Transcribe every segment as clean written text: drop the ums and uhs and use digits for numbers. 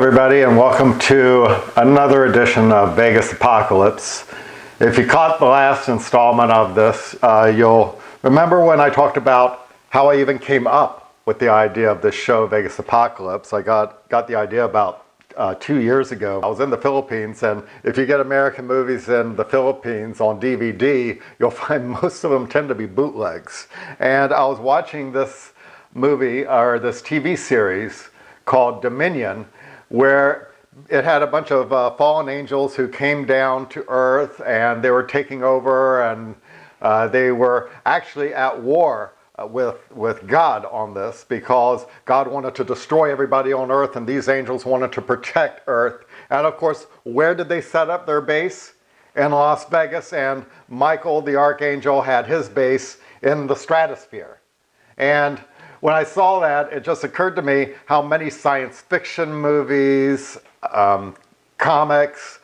everybody, and welcome to another edition of Vegas Apocalypse. If you caught the last installment of this, you'll remember when I talked about how I even came up with the idea of this show, Vegas Apocalypse. I got the idea about 2 years ago. I was in the Philippines, and if you get American movies in the Philippines on DVD, you'll find most of them tend to be bootlegs. And I was watching this movie, or this TV series called Dominion, where it had a bunch of fallen angels who came down to Earth, and they were taking over, and they were actually at war with God on this, because God wanted to destroy everybody on Earth, and these angels wanted to protect Earth. And of course, where did they set up their base? In Las Vegas, and Michael the Archangel had his base in the stratosphere. And when I saw that, it just occurred to me how many science fiction movies, comics,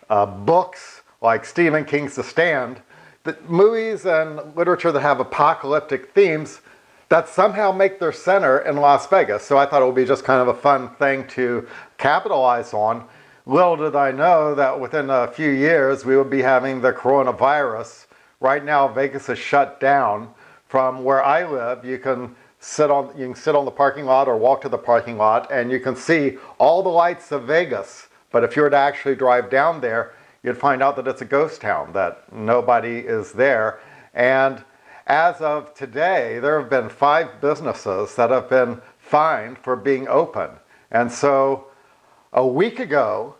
books like Stephen King's The Stand, the movies and literature that have apocalyptic themes that somehow make their center in Las Vegas. So I thought it would be just kind of a fun thing to capitalize on. Little did I know that within a few years we would be having the coronavirus. Right now, Vegas is shut down. From where I live, you can sit on the parking lot or walk to the parking lot, and you can see all the lights of Vegas. But if you were to actually drive down there, you'd find out that it's a ghost town, that nobody is there. And as of today, there have been 5 businesses that have been fined for being open. And so a week ago,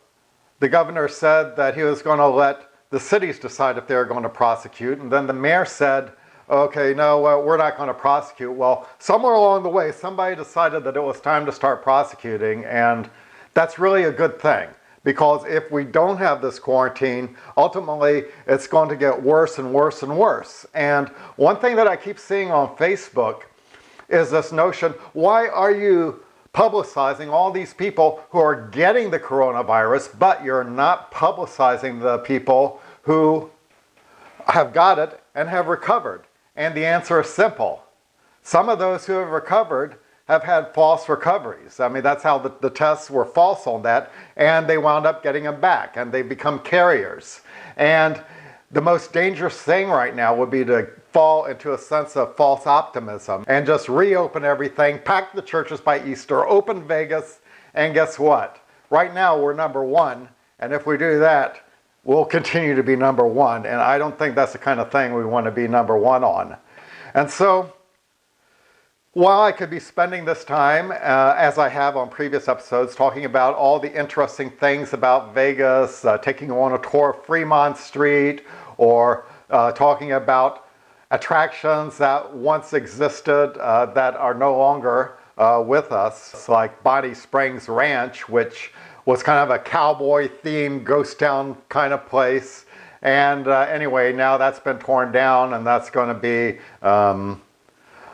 the governor said that he was going to let the cities decide if they were going to prosecute. And then the mayor said, okay, no, we're not going to prosecute. Well, somewhere along the way, somebody decided that it was time to start prosecuting, and that's really a good thing, because if we don't have this quarantine, ultimately it's going to get worse and worse and worse. And one thing that I keep seeing on Facebook is this notion, why are you publicizing all these people who are getting the coronavirus, but you're not publicizing the people who have got it and have recovered? And the answer is simple. Some of those who have recovered have had false recoveries. I mean, that's how the tests were false on that, and they wound up getting them back, and they become carriers. And the most dangerous thing right now would be to fall into a sense of false optimism and just reopen everything, pack the churches by Easter, open Vegas, and guess what? Right now we're number 1, and if we do that, we'll continue to be number 1, and I don't think that's the kind of thing we want to be number 1 on. And so, while I could be spending this time, as I have on previous episodes, talking about all the interesting things about Vegas, taking on a tour of Fremont Street, or talking about attractions that once existed that are no longer with us, like Bonnie Springs Ranch, which was kind of a cowboy-themed ghost town kind of place. And anyway, now that's been torn down, and that's going to be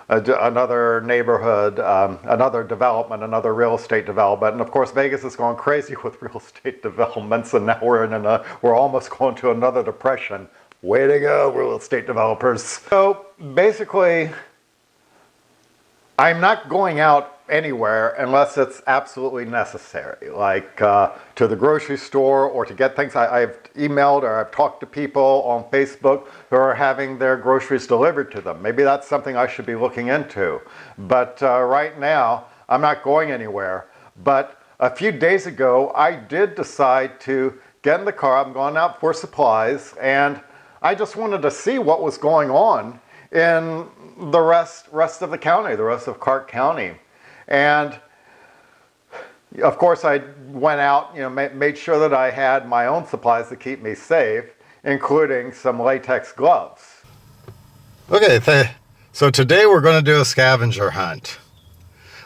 another neighborhood, another development, another real estate development. And of course, Vegas is going crazy with real estate developments, and now we're almost going to another depression. Way to go, real estate developers. So basically, I'm not going out anywhere unless it's absolutely necessary, like to the grocery store or to get things. I've emailed or I've talked to people on Facebook who are having their groceries delivered to them. Maybe that's something I should be looking into. But right now, I'm not going anywhere. But a few days ago, I did decide to get in the car. I'm going out for supplies, and I just wanted to see what was going on in the rest of the county, the rest of Clark County. And of course, I went out, made sure that I had my own supplies to keep me safe, including some latex gloves. Okay, so today we're going to do a scavenger hunt.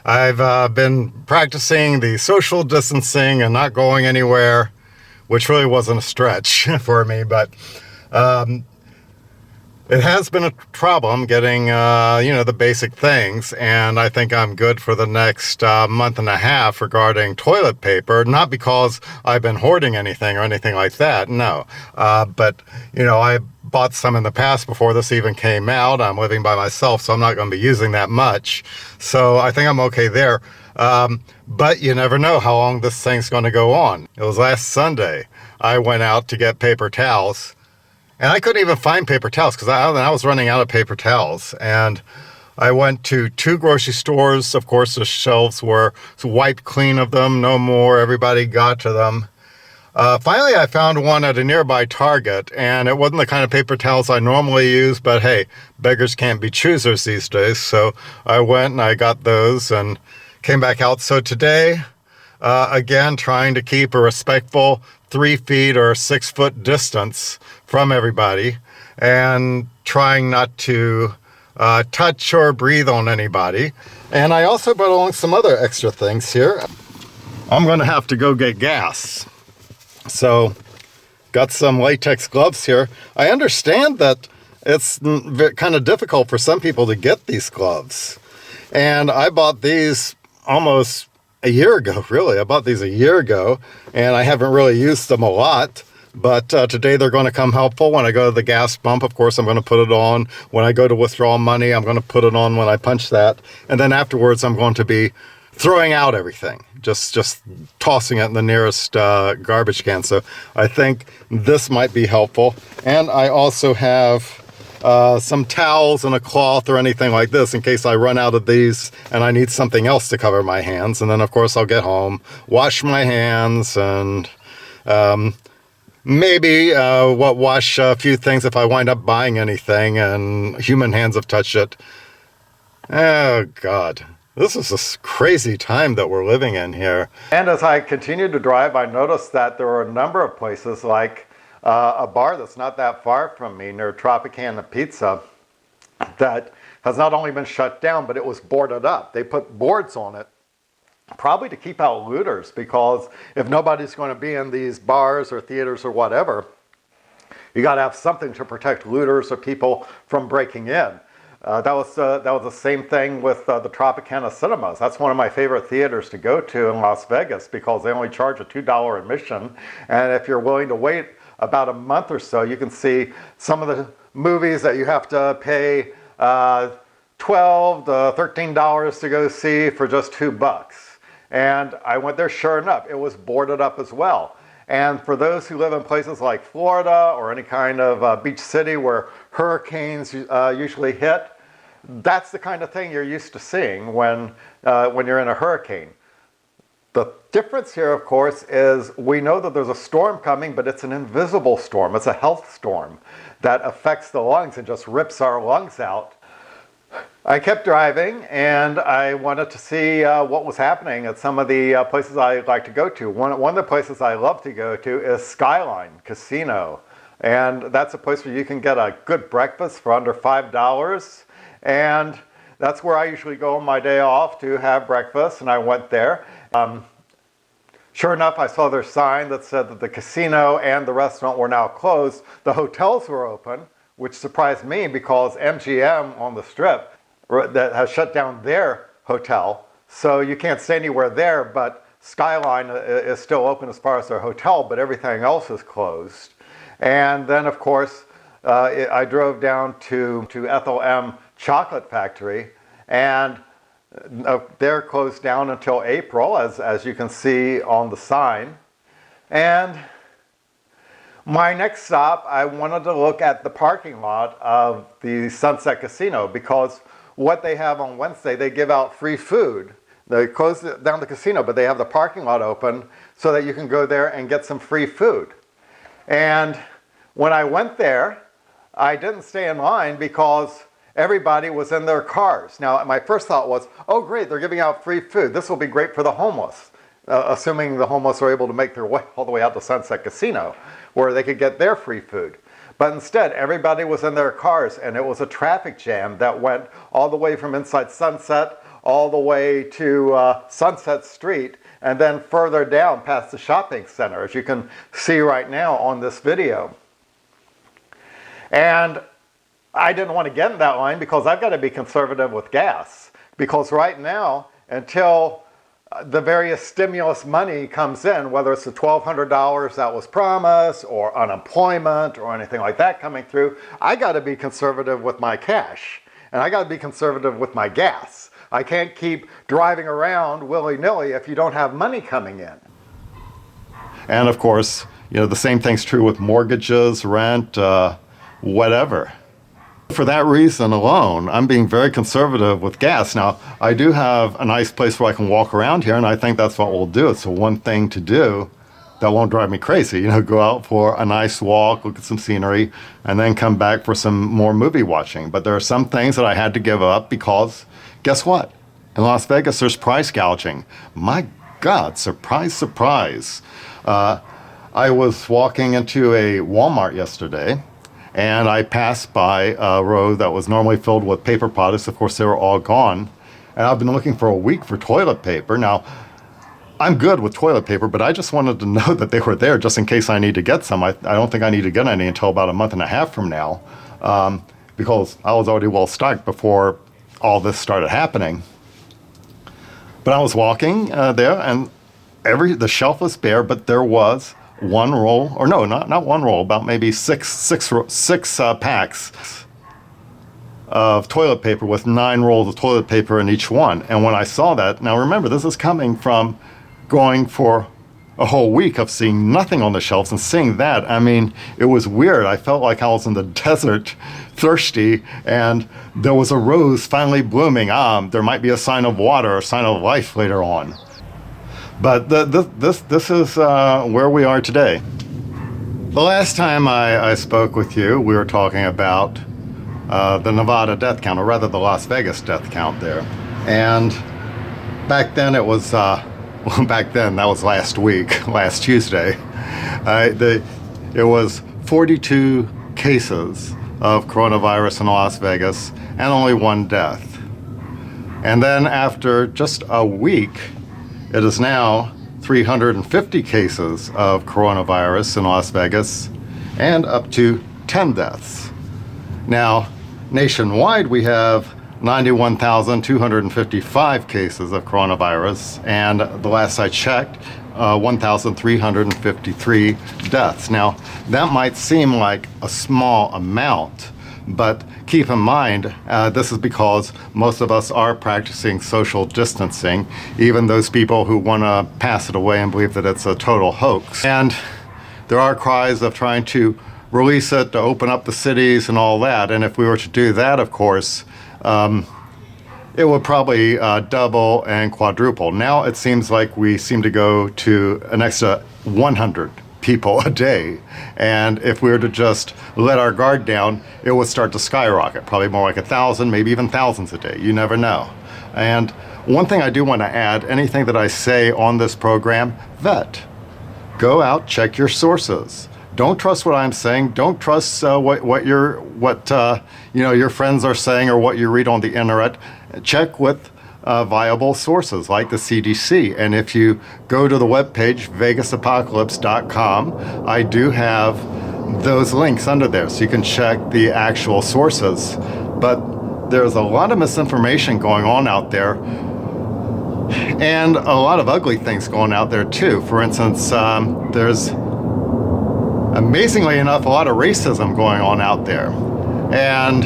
I've been practicing the social distancing and not going anywhere, which really wasn't a stretch for me, but it has been a problem getting, the basic things, and I think I'm good for the next month and a half regarding toilet paper, not because I've been hoarding anything or anything like that, no. But, I bought some in the past before this even came out. I'm living by myself, so I'm not going to be using that much. So I think I'm okay there. But you never know how long this thing's going to go on. It was last Sunday. I went out to get paper towels, and I couldn't even find paper towels because I was running out of paper towels. And I went to 2 grocery stores. Of course, the shelves were wiped clean of them. No more. Everybody got to them. Finally, I found one at a nearby Target, and it wasn't the kind of paper towels I normally use, but hey, beggars can't be choosers these days. So I went and I got those and came back out. So today, again, trying to keep a respectful 3 feet or 6 foot distance from everybody and trying not to touch or breathe on anybody. And I also brought along some other extra things here. I'm going to have to go get gas. So, got some latex gloves here. I understand that it's kind of difficult for some people to get these gloves. And I bought these almost a year ago, really. I bought these a year ago, and I haven't really used them a lot. But today they're going to come helpful. When I go to the gas pump, of course, I'm going to put it on. When I go to withdraw money, I'm going to put it on when I punch that. And then afterwards, I'm going to be throwing out everything, just tossing it in the nearest garbage can. So I think this might be helpful. And I also have some towels and a cloth or anything like this in case I run out of these and I need something else to cover my hands. And then, of course, I'll get home, wash my hands, and maybe wash a few things if I wind up buying anything and human hands have touched it. Oh, God. This is a crazy time that we're living in here. And as I continued to drive, I noticed that there were a number of places, like a bar that's not that far from me near Tropicana Pizza, that has not only been shut down, but it was boarded up. They put boards on it, probably to keep out looters, because if nobody's going to be in these bars or theaters or whatever, you got to have something to protect looters or people from breaking in. That was the same thing with the Tropicana Cinemas. That's one of my favorite theaters to go to in Las Vegas because they only charge a $2 admission. And if you're willing to wait about a month or so, you can see some of the movies that you have to pay $12 to $13 to go see for just $2. And I went there, sure enough, it was boarded up as well. And for those who live in places like Florida or any kind of beach city where hurricanes usually hit, that's the kind of thing you're used to seeing when you're in a hurricane. The difference here, of course, is we know that there's a storm coming, but it's an invisible storm. It's a health storm that affects the lungs and just rips our lungs out. I kept driving and I wanted to see what was happening at some of the places I like to go to. One of the places I love to go to is Skyline Casino. And that's a place where you can get a good breakfast for under $5. And that's where I usually go on my day off to have breakfast. And I went there. Sure enough, I saw their sign that said that the casino and the restaurant were now closed. The hotels were open, which surprised me because MGM on the Strip that has shut down their hotel. So you can't stay anywhere there, but Skyline is still open as far as their hotel, but everything else is closed. And then, of course, I drove down to Ethel M. Chocolate Factory, and they're closed down until April, as you can see on the sign. And my next stop, I wanted to look at the parking lot of the Sunset Casino because what they have on Wednesday, they give out free food. They close down the casino, but they have the parking lot open so that you can go there and get some free food. And when I went there, I didn't stay in line because everybody was in their cars. Now, my first thought was, oh great, they're giving out free food. This will be great for the homeless, assuming the homeless are able to make their way all the way out to Sunset Casino, where they could get their free food. But instead, everybody was in their cars, and it was a traffic jam that went all the way from inside Sunset, all the way to Sunset Street, and then further down past the shopping center, as you can see right now on this video. And I didn't want to get in that line because I've got to be conservative with gas. Because right now, until the various stimulus money comes in, whether it's the $1,200 that was promised or unemployment or anything like that coming through, I got to be conservative with my cash and I got to be conservative with my gas. I can't keep driving around willy-nilly if you don't have money coming in. And of course, the same thing's true with mortgages, rent, whatever. For that reason alone, I'm being very conservative with gas. Now, I do have a nice place where I can walk around here, and I think that's what we'll do. It's the one thing to do that won't drive me crazy. Go out for a nice walk, look at some scenery, and then come back for some more movie watching. But there are some things that I had to give up because, guess what? In Las Vegas, there's price gouging. My God, surprise, surprise. I was walking into a Walmart yesterday, and I passed by a row that was normally filled with paper products. Of course, they were all gone. And I've been looking for a week for toilet paper. Now, I'm good with toilet paper, but I just wanted to know that they were there just in case I need to get some. I don't think I need to get any until about a month and a half from now, because I was already well stocked before all this started happening. But I was walking there, and the shelf was bare, but there was one roll, or no, not one roll, about maybe six packs of toilet paper with 9 rolls of toilet paper in each one. And when I saw that, now remember, this is coming from going for a whole week of seeing nothing on the shelves, and seeing that, I mean, it was weird. I felt like I was in the desert, thirsty, and there was a rose finally blooming. There might be a sign of water, a sign of life later on. But this is where we are today. The last time I spoke with you, we were talking about the Nevada death count, or rather the Las Vegas death count there. And back then it was, back then, that was last week, last Tuesday, it was 42 cases of coronavirus in Las Vegas and only 1 death. And then after just a week, it is now 350 cases of coronavirus in Las Vegas and up to 10 deaths. Now, nationwide, we have 91,255 cases of coronavirus, and the last I checked, 1,353 deaths. Now, that might seem like a small amount, but keep in mind, this is because most of us are practicing social distancing, even those people who want to pass it away and believe that it's a total hoax. And there are cries of trying to release it, to open up the cities and all that. And if we were to do that, of course, it would probably double and quadruple. Now it seems like we seem to go to an extra 100 people a day. And if we were to just let our guard down, it would start to skyrocket, probably more like 1,000, maybe even thousands a day. You never know. And one thing I do want to add, anything that I say on this program, vet. Go out, check your sources. Don't trust what I'm saying. Don't trust what your friends are saying or what you read on the internet. Check with viable sources like the CDC. And if you go to the webpage, vegasapocalypse.com, I do have those links under there so you can check the actual sources. But there's a lot of misinformation going on out there, and a lot of ugly things going out there too. For instance, there's, amazingly enough, a lot of racism going on out there. And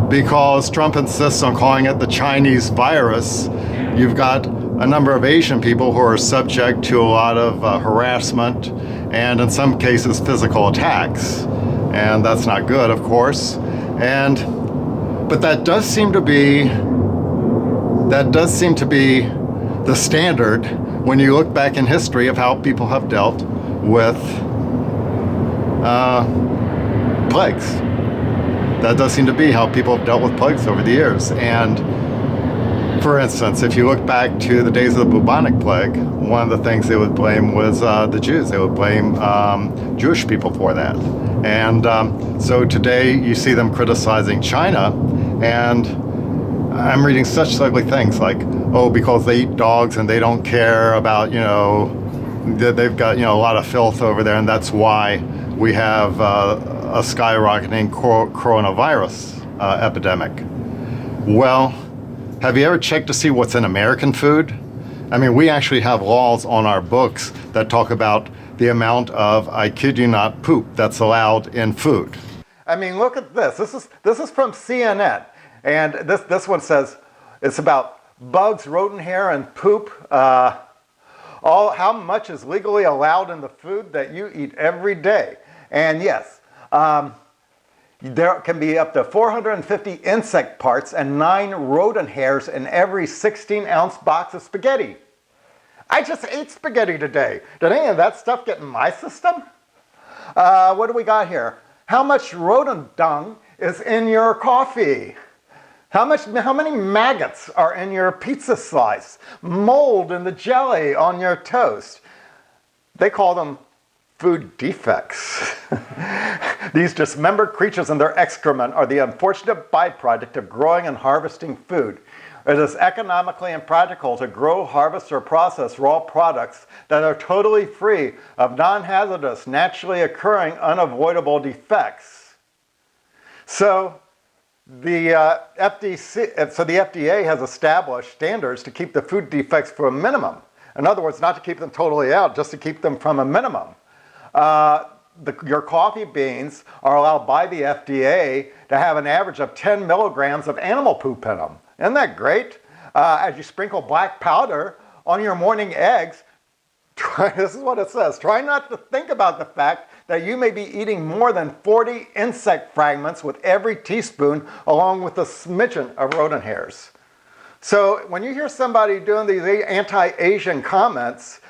because Trump insists on calling it the Chinese virus, you've got a number of Asian people who are subject to a lot of harassment and in some cases physical attacks. And that's not good, of course. But that does seem to be the standard when you look back in history of how people have dealt with plagues. That does seem to be how people have dealt with plagues over the years. And for instance, if you look back to the days of the bubonic plague, one of the things they would blame was the Jews. They would blame Jewish people for that. And so today you see them criticizing China, and I'm reading such ugly things like, oh, because they eat dogs and they don't care about, they've got, a lot of filth over there, and that's why we have a skyrocketing coronavirus epidemic. Well, have you ever checked to see what's in American food? I mean, we actually have laws on our books that talk about the amount of, I kid you not, poop that's allowed in food. I mean, look at this. This is from CNN, and this one says it's about bugs, rodent hair, and poop. How much is legally allowed in the food that you eat every day? And yes, there can be up to 450 insect parts and 9 rodent hairs in every 16-ounce box of spaghetti. I just ate spaghetti today. Did any of that stuff get in my system? What do we got here? How much rodent dung is in your coffee? How many maggots are in your pizza slice? Mold in the jelly on your toast? They call them food defects. These dismembered creatures and their excrement are the unfortunate byproduct of growing and harvesting food. It is economically impractical to grow, harvest, or process raw products that are totally free of non-hazardous, naturally occurring, unavoidable defects. So the FDA has established standards to keep the food defects for a minimum. In other words, not to keep them totally out, just to keep them from a minimum. Your coffee beans are allowed by the FDA to have an average of 10 milligrams of animal poop in them. Isn't that great? As you sprinkle black powder on your morning eggs, this is what it says. Try not to think about the fact that you may be eating more than 40 insect fragments with every teaspoon, along with a smidgen of rodent hairs. So when you hear somebody doing these anti-Asian comments,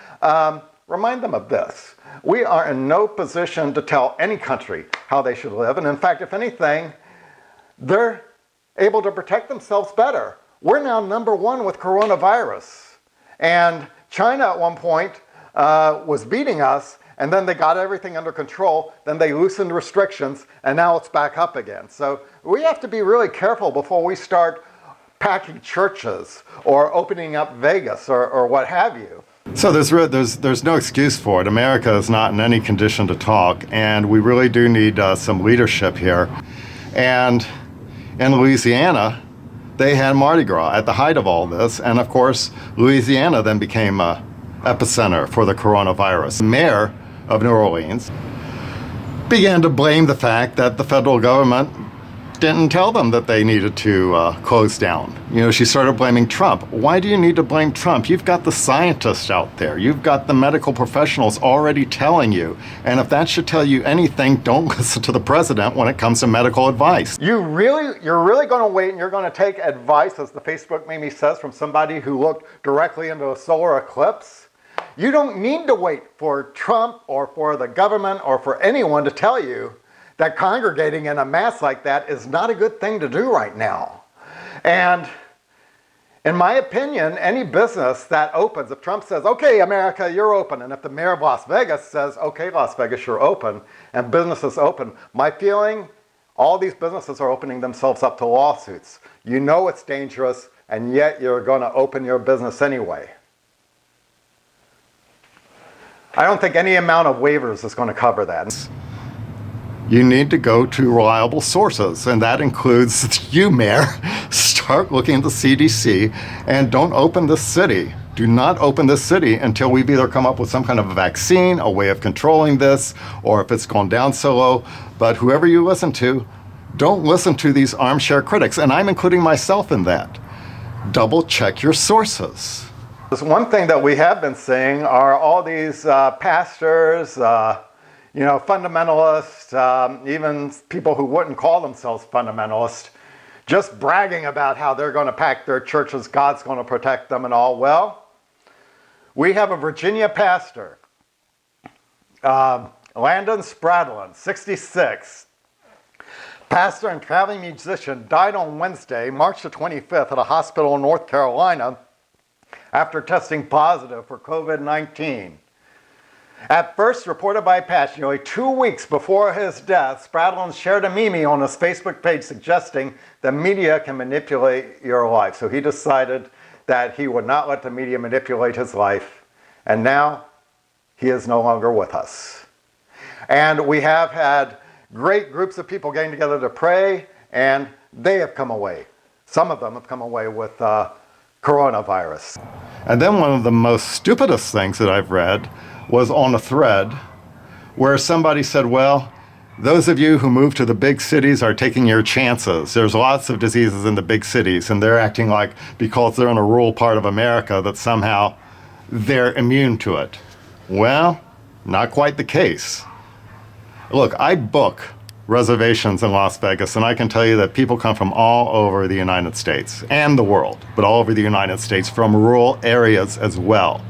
remind them of this. We are in no position to tell any country how they should live. And in fact, if anything, they're able to protect themselves better. We're now #1 with coronavirus. And China at one point was beating us, and then they got everything under control, then they loosened restrictions, and now it's back up again. So we have to be really careful before we start packing churches or opening up Vegas or what have you. So there's no excuse for it. America is not in any condition to talk, and we really do need some leadership here. And in Louisiana, they had Mardi Gras at the height of all this, and of course, Louisiana then became an epicenter for the coronavirus. The mayor of New Orleans began to blame the fact that the federal government didn't tell them that they needed to close down. You know, she started blaming Trump. Why do you need to blame Trump? You've got the scientists out there. You've got the medical professionals already telling you. And if that should tell you anything, don't listen to the president when it comes to medical advice. You're really going to wait and you're going to take advice, as the Facebook meme says, from somebody who looked directly into a solar eclipse? You don't need to wait for Trump or for the government or for anyone to tell you that congregating in a mass like that is not a good thing to do right now. And in my opinion, any business that opens, if Trump says, okay, America, you're open, and if the mayor of Las Vegas says, okay, Las Vegas, you're open, and businesses open, my feeling, all these businesses are opening themselves up to lawsuits. You know it's dangerous, and yet you're going to open your business anyway. I don't think any amount of waivers is going to cover that. You need to go to reliable sources, and that includes you, Mayor. Start looking at the CDC, and don't open this city. Do not open this city until we've either come up with some kind of a vaccine, a way of controlling this, or if it's gone down so low. But whoever you listen to, don't listen to these armchair critics, and I'm including myself in that. Double check your sources. One thing that we have been seeing are all these pastors, fundamentalists, even people who wouldn't call themselves fundamentalists, just bragging about how they're going to pack their churches, God's going to protect them and all. Well, we have a Virginia pastor, Landon Spradlin, 66, pastor and traveling musician, died on Wednesday, March the 25th, at a hospital in North Carolina after testing positive for COVID-19. At first reported by Patch, nearly 2 weeks before his death, Spradlin shared a meme on his Facebook page suggesting the media can manipulate your life. So he decided that he would not let the media manipulate his life. And now he is no longer with us. And we have had great groups of people getting together to pray, and they have come away. Some of them have come away with coronavirus. And then one of the most stupidest things that I've read was on a thread where somebody said, well, those of you who move to the big cities are taking your chances. There's lots of diseases in the big cities, and they're acting like because they're in a rural part of America that somehow they're immune to it. Well, not quite the case. Look, I book reservations in Las Vegas, and I can tell you that people come from all over the United States and the world, but all over the United States from rural areas as well.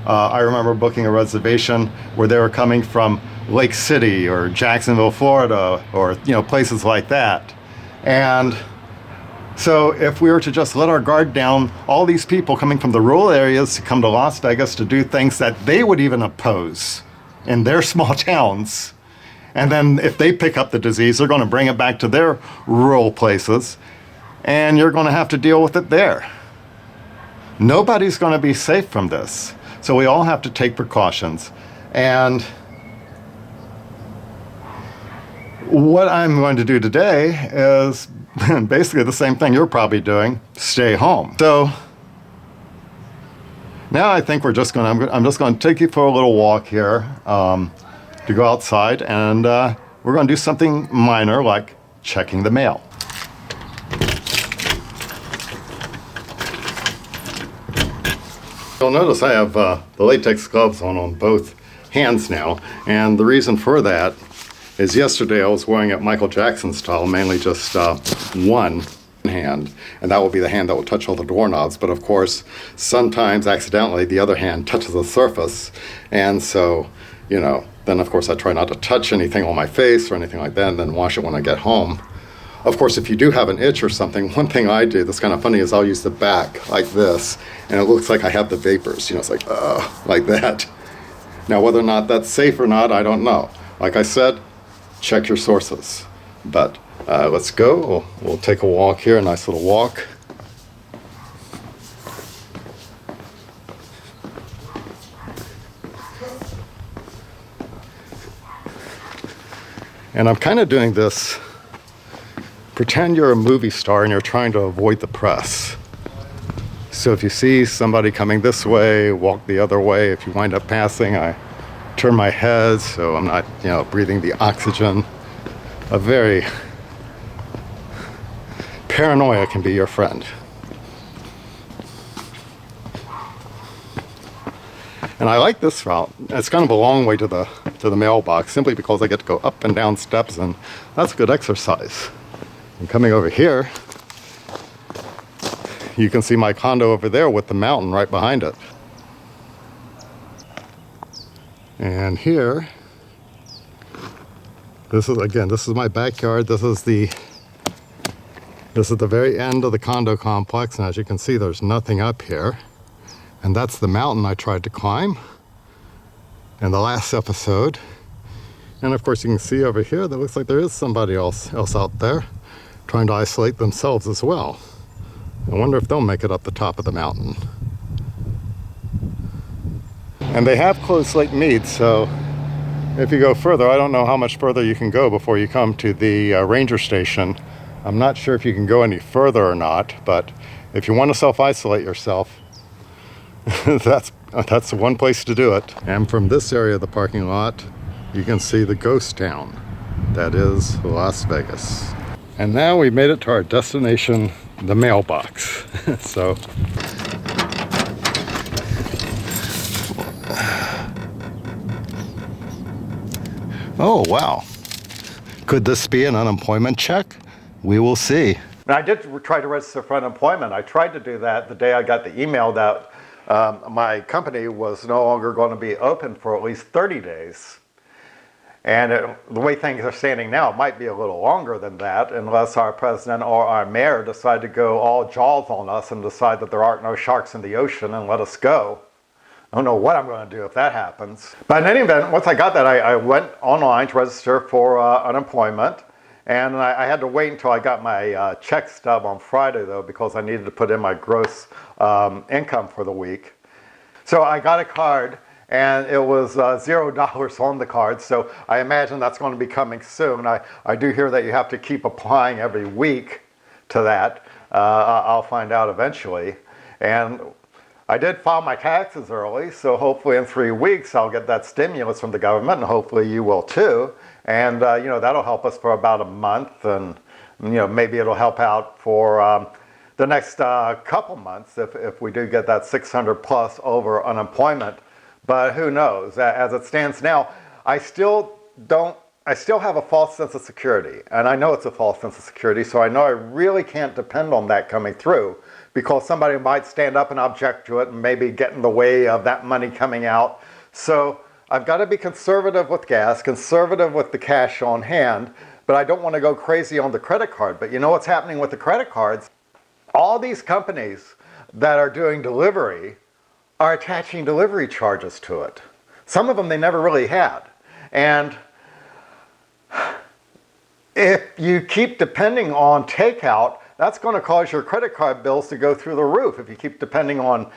I remember booking a reservation where they were coming from Lake City or Jacksonville, Florida, or places like that. And so if we were to just let our guard down, all these people coming from the rural areas to come to Las Vegas to do things that they would even oppose in their small towns, and then if they pick up the disease, they're going to bring it back to their rural places, and you're going to have to deal with it there. Nobody's going to be safe from this. So we all have to take precautions. And what I'm going to do today is basically the same thing you're probably doing: stay home. So now I think I'm just going to take you for a little walk here to go outside, and we're going to do something minor like checking the mail. You'll notice I have the latex gloves on both hands now, and the reason for that is yesterday I was wearing it Michael Jackson style, mainly just one hand, and that will be the hand that will touch all the doorknobs. But of course, sometimes accidentally the other hand touches the surface, and so, then of course I try not to touch anything on my face or anything like that, and then wash it when I get home. Of course, if you do have an itch or something, one thing I do that's kind of funny is I'll use the back like this, and it looks like I have the vapors. It's like that. Now, whether or not that's safe or not, I don't know. Like I said, check your sources. But let's go. We'll take a walk here, a nice little walk. And I'm kind of doing this. Pretend you're a movie star and you're trying to avoid the press. So if you see somebody coming this way, walk the other way. If you wind up passing, I turn my head so I'm not, breathing the oxygen. A very paranoia can be your friend. And I like this route. It's kind of a long way to the mailbox, simply because I get to go up and down steps, and that's good exercise. And coming over here, you can see my condo over there with the mountain right behind it. And here, this is my backyard. This is the very end of the condo complex, and as you can see, there's nothing up here. And that's the mountain I tried to climb in the last episode. And of course, you can see over here that looks like there is somebody else out there trying to isolate themselves as well. I wonder if they'll make it up the top of the mountain. And they have closed Lake Mead, so if you go further, I don't know how much further you can go before you come to the ranger station. I'm not sure if you can go any further or not, but if you want to self-isolate yourself, that's the one place to do it. And from this area of the parking lot, you can see the ghost town that is Las Vegas. And now we made it to our destination, the mailbox. So oh wow, could this be an unemployment check? We will see. And I did try to register for unemployment. I tried to do that the day I got the email that my company was no longer going to be open for at least 30 days. And the way things are standing now, it might be a little longer than that, unless our president or our mayor decide to go all jaws on us and decide that there aren't no sharks in the ocean and let us go. I don't know what I'm going to do if that happens. But in any event, once I got that, I went online to register for unemployment. And I had to wait until I got my check stub on Friday, though, because I needed to put in my gross income for the week. So I got a card, and it was $0 on the card. So I imagine that's going to be coming soon. I do hear that you have to keep applying every week to that. I'll find out eventually. And I did file my taxes early, so hopefully in 3 weeks I'll get that stimulus from the government, and hopefully you will too. And that'll help us for about a month, and maybe it'll help out for the next couple months if we do get that 600 plus over unemployment. But who knows? As it stands now, I still have a false sense of security, and I know it's a false sense of security, so I know I really can't depend on that coming through, because somebody might stand up and object to it and maybe get in the way of that money coming out. So I've got to be conservative with gas, conservative with the cash on hand, but I don't want to go crazy on the credit card. But you know what's happening with the credit cards? All these companies that are doing delivery are attaching delivery charges to it. Some of them they never really had. And if you keep depending on takeout, that's going to cause your credit card bills to go through the roof if you keep depending on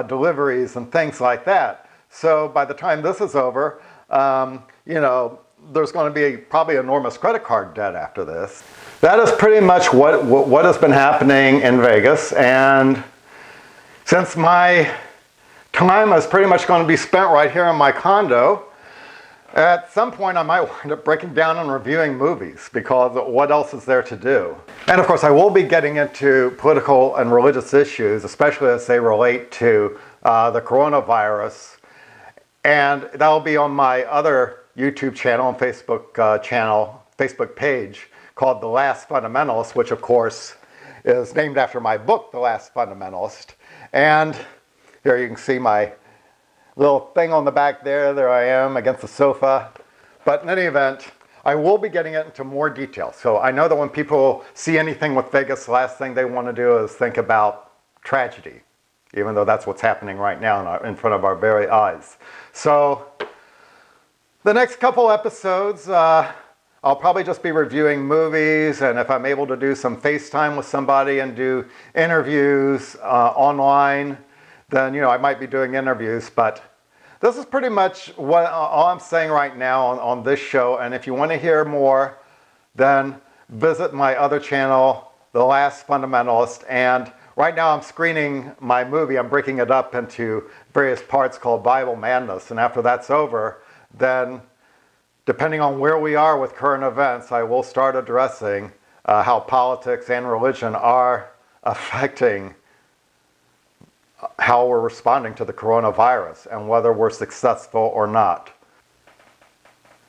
deliveries and things like that. So by the time this is over, there's going to be probably enormous credit card debt after this. That is pretty much what has been happening in Vegas. And since my time is pretty much going to be spent right here in my condo, at some point I might wind up breaking down and reviewing movies, because what else is there to do? And of course I will be getting into political and religious issues, especially as they relate to the coronavirus. And that'll be on my other YouTube channel and Facebook page called The Last Fundamentalist, which of course is named after my book, The Last Fundamentalist. And here you can see my little thing on the back there. There I am against the sofa. But in any event, I will be getting into more detail. So I know that when people see anything with Vegas, the last thing they want to do is think about tragedy, even though that's what's happening right now in front of our very eyes. So the next couple episodes, I'll probably just be reviewing movies, and if I'm able to do some FaceTime with somebody and do interviews online, then I might be doing interviews. But this is pretty much all I'm saying right now on this show. And if you want to hear more, then visit my other channel, The Last Fundamentalist. And right now I'm screening my movie. I'm breaking it up into various parts called Bible Madness. And after that's over, then depending on where we are with current events, I will start addressing how politics and religion are affecting how we're responding to the coronavirus and whether we're successful or not.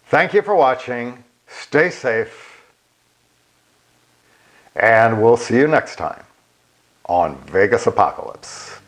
Thank you for watching. Stay safe. And we'll see you next time on Vegas Apocalypse.